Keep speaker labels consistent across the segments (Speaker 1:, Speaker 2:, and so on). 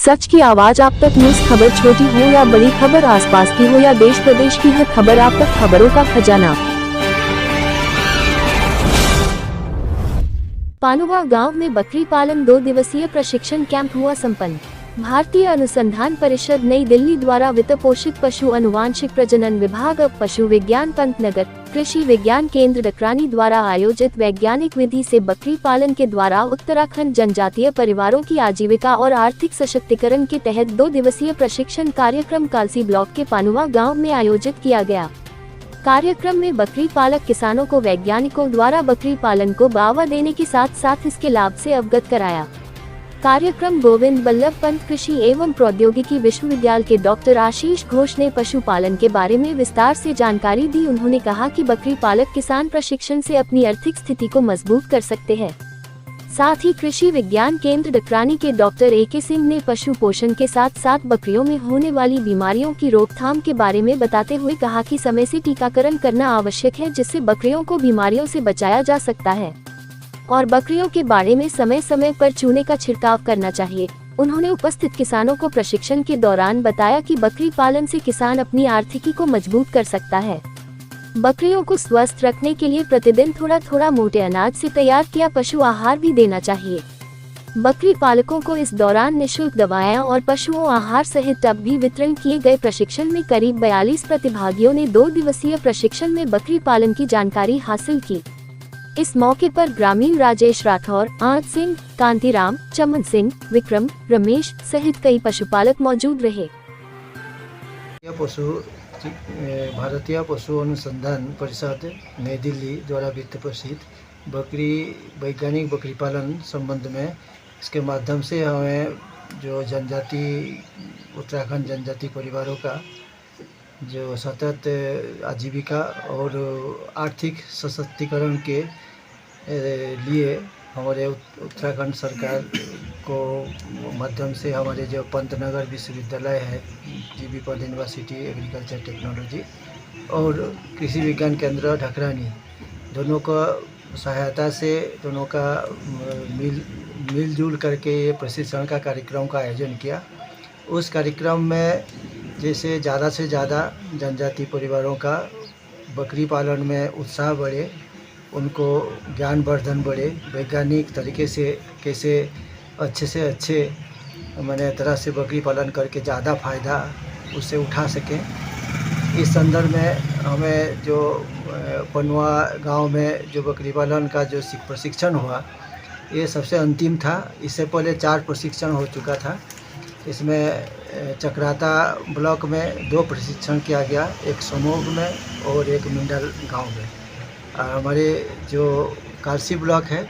Speaker 1: सच की आवाज आप तक। न्यूज खबर छोटी हो या बड़ी खबर, आसपास की हो या देश प्रदेश की, हर खबर आप तक। खबरों का खजाना। पानुवा गांव में बकरी पालन 2 दिवसीय प्रशिक्षण कैंप हुआ संपन्न। भारतीय अनुसंधान परिषद नई दिल्ली द्वारा वित्त पोषित पशु अनुवांशिक प्रजनन विभाग, पशु विज्ञान पंतनगर, कृषि विज्ञान केंद्र डकरानी द्वारा आयोजित वैज्ञानिक विधि से बकरी पालन के द्वारा उत्तराखंड जनजातीय परिवारों की आजीविका और आर्थिक सशक्तिकरण के तहत 2 दिवसीय प्रशिक्षण कार्यक्रम कालसी ब्लॉक के पानुवा गाँव में आयोजित किया गया। कार्यक्रम में बकरी पालक किसानों को वैज्ञानिकों द्वारा बकरी पालन को बढ़ावा देने के साथ साथ इसके लाभ से अवगत कराया। कार्यक्रम गोविंद बल्लभ पंत कृषि एवं प्रौद्योगिकी विश्वविद्यालय के डॉक्टर आशीष घोष ने पशुपालन के बारे में विस्तार से जानकारी दी। उन्होंने कहा कि बकरी पालक किसान प्रशिक्षण से अपनी आर्थिक स्थिति को मजबूत कर सकते हैं। साथ ही कृषि विज्ञान केंद्र डकरानी के डॉक्टर AK सिंह ने पशु पोषण के साथ साथ बकरियों में होने वाली बीमारियों की रोकथाम के बारे में बताते हुए कहा कि समय से टीकाकरण करना आवश्यक है, जिससे बकरियों को बीमारियों से बचाया जा सकता है और बकरियों के बाड़े में समय समय पर चूने का छिड़काव करना चाहिए। उन्होंने उपस्थित किसानों को प्रशिक्षण के दौरान बताया कि बकरी पालन से किसान अपनी आर्थिकी को मजबूत कर सकता है। बकरियों को स्वस्थ रखने के लिए प्रतिदिन थोड़ा थोड़ा मोटे अनाज से तैयार किया पशु आहार भी देना चाहिए। बकरी पालकों को इस दौरान निःशुल्क दवाएं और पशुओं आहार सहित टब भी वितरण किए गए। प्रशिक्षण में करीब 42 प्रतिभागियों ने 2 दिवसीय प्रशिक्षण में बकरी पालन की जानकारी हासिल की। इस मौके पर ग्रामीण राजेश राठौर, आंत सिंह, कांतिराम, चमन सिंह, विक्रम, रमेश सहित कई पशुपालक मौजूद रहे।
Speaker 2: भारतीय पशु अनुसंधान परिषद नई दिल्ली द्वारा वित्त पोषित बकरी वैज्ञानिक बकरी पालन संबंध में इसके माध्यम से हमें जो जनजाति उत्तराखंड जनजाति परिवारों का जो सतत आजीविका और आर्थिक सशक्तिकरण के लिए हमारे उत्तराखंड सरकार को माध्यम से हमारे जो पंतनगर विश्वविद्यालय है, GB Pant university agriculture technology और कृषि विज्ञान केंद्र ढकरानी, दोनों का सहायता से दोनों का मिलजुल करके ये प्रशिक्षण का कार्यक्रम का आयोजन किया। उस कार्यक्रम में जैसे ज़्यादा से ज़्यादा जनजाति परिवारों का बकरी पालन में उत्साह बढ़े, उनको ज्ञानवर्धन बढ़े, वैज्ञानिक तरीके से कैसे अच्छे से अच्छे मैंने तरह से बकरी पालन करके ज़्यादा फ़ायदा उससे उठा सकें। इस संदर्भ में हमें जो पनुआ गांव में जो बकरी पालन का जो प्रशिक्षण हुआ, ये सबसे अंतिम था। इससे पहले 4 प्रशिक्षण हो चुका था। इसमें चक्राता ब्लॉक में 2 प्रशिक्षण किया गया, एक समोग में और एक मिंडल गांव में। और हमारे जो कालसी ब्लॉक है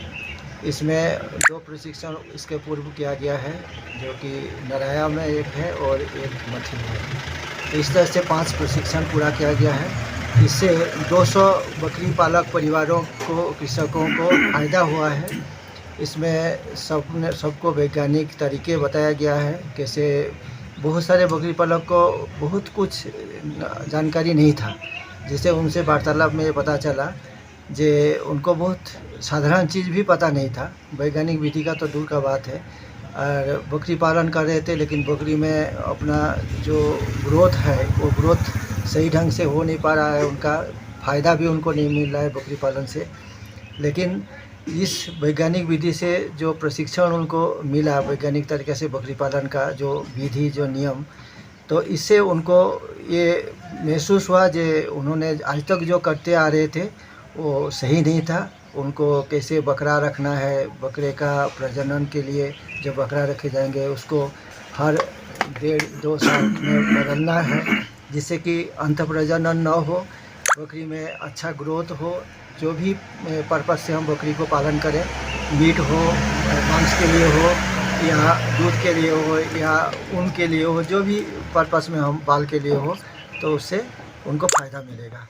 Speaker 2: इसमें 2 प्रशिक्षण इसके पूर्व किया गया है, जो कि नराया में एक है और एक मथी है। इस तरह से 5 प्रशिक्षण पूरा किया गया है। इससे 200 बकरी पालक परिवारों को, कृषकों को फ़ायदा हुआ है। इसमें सबको वैज्ञानिक तरीके बताया गया है। कैसे बहुत सारे बकरी पालक को बहुत कुछ जानकारी नहीं था, जिससे उनसे वार्तालाप में ये पता चला जे उनको बहुत साधारण चीज़ भी पता नहीं था। वैज्ञानिक विधि का तो दूर का बात है, और बकरी पालन कर रहे थे, लेकिन बकरी में अपना जो ग्रोथ है वो ग्रोथ सही ढंग से हो नहीं पा रहा है। उनका फ़ायदा भी उनको नहीं मिल रहा है बकरी पालन से। लेकिन इस वैज्ञानिक विधि से जो प्रशिक्षण उनको मिला, वैज्ञानिक तरीके से बकरी पालन का जो विधि, जो नियम, तो इससे उनको ये महसूस हुआ जे उन्होंने आज तक जो करते आ रहे थे वो सही नहीं था। उनको कैसे बकरा रखना है, बकरे का प्रजनन के लिए जो बकरा रखे जाएंगे उसको हर 1.5-2 साल में बदलना है, जिससे कि अंत प्रजनन न हो, बकरी में अच्छा ग्रोथ हो। जो भी पर्पज़ से हम बकरी को पालन करें, मीट हो, मांस के लिए हो या दूध के लिए हो या ऊन के लिए हो, जो भी पर्पज़ में हम बाल के लिए हो, तो उससे उनको फ़ायदा मिलेगा।